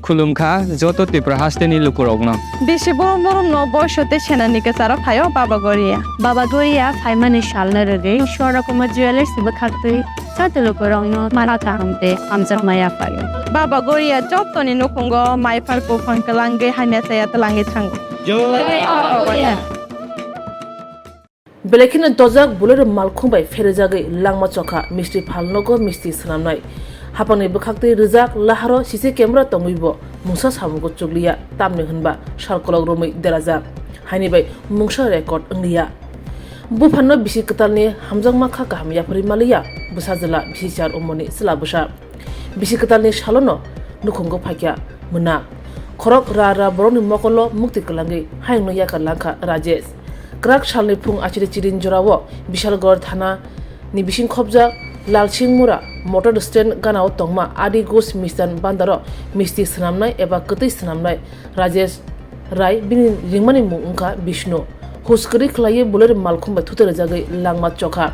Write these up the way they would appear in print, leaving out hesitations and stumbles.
खुलुमखा जत त्रिपुरा हास्टेनि लुकुरगनो बेसे बरम न बयसते सेनानिके सारा फायो बाबा गरिया फाइमानि शालना रगे शोरा कुमा ज्वेलर्स बखाते साते लुकुरगनो माराता हमते हमजक माया फायो बाबा गरिया जत्तनि नखंगो माइफारको फंकलांगे हाइनासाया तलाहे थांगो बेलेखिनो दजाक बुलेर मालखुंबाय फेरेजागै लांमा चखा मिस्ट्रि फालनगो मिस्ट्रि सनामनाय हापांनि बखाक्ते रिजाक लाहारो सिसे केमेरा तंगैबो मुसा सामुगो चुगलिया तामने होनबा सारकलग रोमै देराजा हाइनिबाय मुंसा रेकर्ड अंगलिया बुफानो बिसि कतालनि हामजांमा खा गाहामिया फरिमालिया बुसाजला बिसिचार उमनि सिलाबुसा बिसि कतालनि सालनो नुखंगो फाक्या मोना खरक रा बरनि मकलो मुक्ति कलांगै हायनो याका लांखा राजेश क्राक सालनि फुं आचिरि चिरिन जरावो बिशालगढ़ थाना नि बिसिं खबजा लालसिंमुरा मोटर स्टैंड गानाव तंगमा आदि गोस मिस्तान बान्दारो मिस्ति सनामनाय एबा कतै सनामनाय राजेश राय बिनि रिंमानि मुंखा विष्णु हुस्करि खलायै बुलेर मालखुंबाय थुतेर जागै लांमा चखा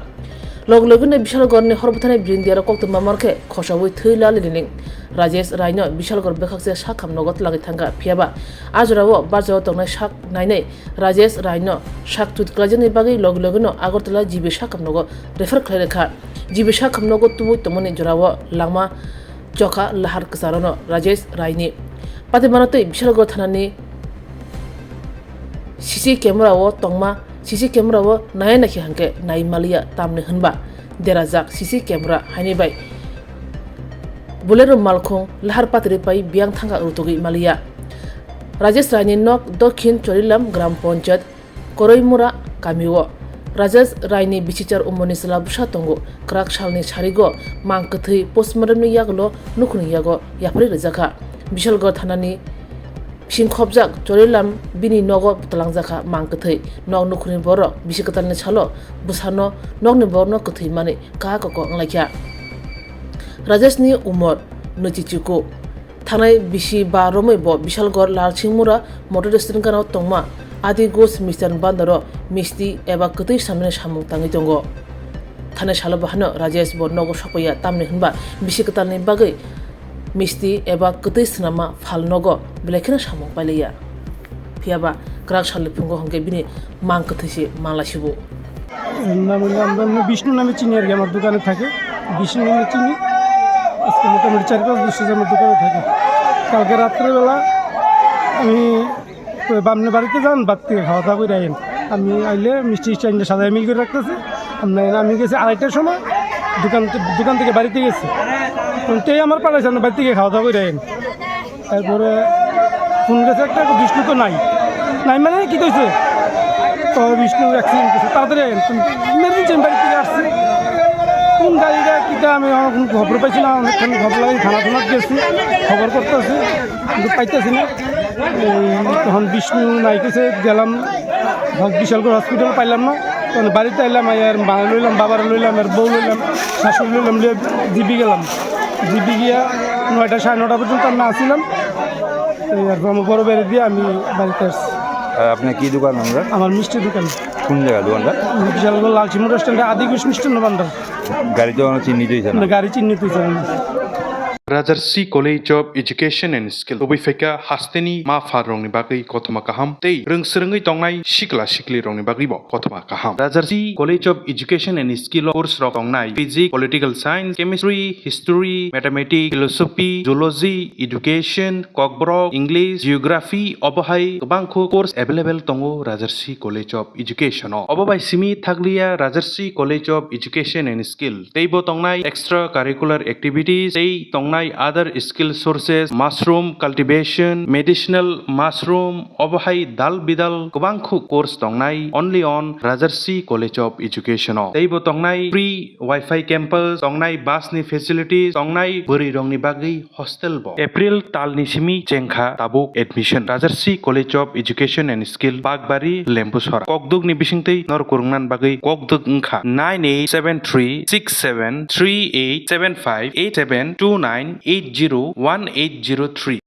लगने बिशालगढ़नि हरबथानाय ब्रिन्दियार कक्तमा मारखे खसावै थैला लिनिं राजेश रायनो बिशालगढ़ बेखाकसे साखाम नगत लागै थांगा फियाबा आजरावो बाजाराव तंनाय साक नायनाय राजेश रायनो साक तुतक्लाजनि बागै लगनो आगरतला जिबि साखाम नग रेफार खलायरेखा जिबि साखाम नग तुबु तमनि जरावो लांमा चखा लाहार कसारनो राजेश रायनि पातिमानतै बिशालगढ़ थानानि सीसी कैमराओ तंगमा सीसी कैमराओ नाय नाखि हांके नाय मालिया तामने होनबा देराजाक सीसी कैमरा हाइनिबाय बुलेरो मालखं लाहार पात्रे पाई बियांग थांगा रुतुगि मालिया राजेश रायनि नक दक्षिण चरिलाम ग्राम पंचायत करैमुरा गामिओ राजेश रायनि बिचिचार उमनि सला बुसा तंगो क्राक सालनि सारिगो मांकथै पोस्टमर्टमनि यागलो नुखुनि यागो याफरि रजाखा बिशालगढ़ थानानि सिंखबजाक चरिलाम बिनि नगो तलांजाखा मांकथै नग नुखुनि बर बिसिकतालनि छालो बुसानो नगनि बरनो कथै माने का कको अंलाख्या राजेशनि उमर नचिचिको थानाय बिसि बारमै ब बिशालगढ़ लालसिंमुरा मोटर स्टैंड गानाव तंगमा आदि गोस मिस्तान बान्दारो मिस्ति एबा कतै सामने सामुं ताङै दंगो थानाय सालो बाहानो राजेश ब नगो सपया तामने होनबा बिसिकतालनि बागै मिस्ति एबा कतै सनामा फालनगो बेलेखिनो सामुं पाइलिया फियाबा क्राक सालनि फुंगो हंगे बिनि मांकथैसे मालासिबो বিষ্ণু নামে চিনি আর কি আমার দোকানে থাকে বিষ্ণু নামে চিনি আজকে মোটামুটি 4-5 বছর আমার দোকানে থাকে কালকে রাত্রেবেলা আমি বামনে বাড়িতে যান বাদ থেকে খাওয়া দাওয়া করে আইন আমি আইলে মিষ্টি স্ট্যান্ডে সাজায় মিল করে রাখতেছে আমি গেছি 2:30টার সময় দোকান থেকে বাড়িতে গেছি তেই আমার পাঠাইছে আমি বাড়ি থেকে খাওয়া দাওয়া করে আইন তারপরে ফোন গেছে একটা বিষ্ণু তো নাই মানে কী কইছে তো বিষ্ণু অ্যাক্সিডেন্ট করছে তাড়াতাড়ি ইমার্জেন্সি বাড়ি থেকে আসছে কোন গাড়িটা কীটা আমি কোনো খবর পাইছিলাম অনেকখানি খবর লাগে থানা গেছি খবর করতেছি কিন্তু পাইতেছি না তখন বিষ্ণু নাই কেছে গেলাম বিশালগড় হসপিটাল পাইলাম না তখন বাড়িতে এলাম আর মা লইলাম বাবার লইলাম আর বউ লইলাম শাশুড়ি লইলাম জিবি গেলাম জিবি গিয়া 9টা 9:30 পর্যন্ত আমি আসছিলাম এরপর আমার বড় বেড়ে দিয়ে আমি বাড়িতে আসছি আপনার কি দোকান? আমার মিষ্টি দোকান। কোন জায়গা দোকানটা? বিশালগড় লালচিমুরা স্ট্যান্ডে আদিগুষ মিষ্টান্ন ভান্ডার। গাড়ি তো চিহ্নিত হয়েছে না? গাড়ি চিহ্নিত হয়েছে না। Rajarsi College of Education and Skill Obi Feka Hasteni Ma Farongni Bagi Kotoma Kaham Tei Rungsrengi Tongnai Shikla Shikli Rongni Bagi Bo Kotoma Kaham Rajarsi College of Education and Skill course Rok Tongnai Physics, Political Science, Chemistry, History, Mathematics, Philosophy, Zoology, Education, Kokborok, English, Geography, Obohai Bangko course available Tongo Rajarsi College of Education Obobai Simi Thaglia Rajarsi College of Education and Skill Teibo Tongnai extracurricular activities Tei Tongnai other skill sources mushroom cultivation medicinal mushroom obohai dal bidal kubangkhu course tongnai only on Rajarsi College of Education teibo tongnai free wifi campus tongnai bus ni facilities tongnai buri rongni bagi hostel bo April talni simi chengkha tabuk admission Rajarsi College of Education and Skill Bagbari Lempusora kokduk ni bisingtei nor kurungnan bagi kokduk ngkha 98736738758729 801803